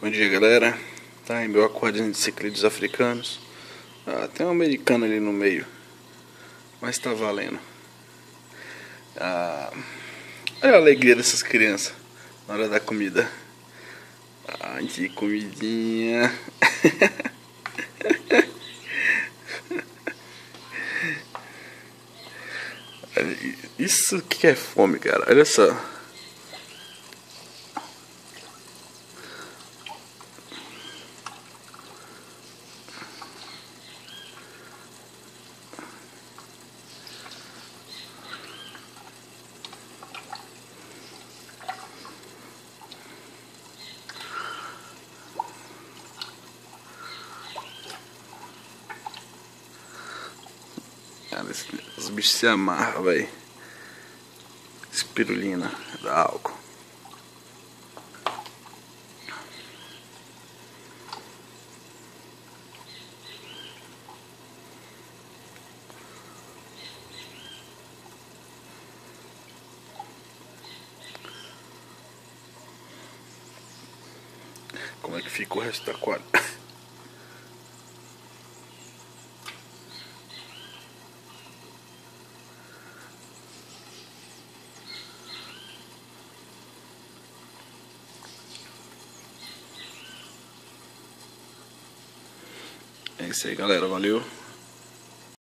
Bom dia, galera. Tá em meu acordinho de ciclídeos africanos. Tem um americano ali no meio, mas tá valendo. Olha a alegria dessas crianças na hora da comida. Que comidinha. Isso que é fome, cara. Olha só. Cara, os bichos se amarram, velho. Espirulina, dá álcool. Como é que fica o resto da quadra? É isso aí, galera. Valeu.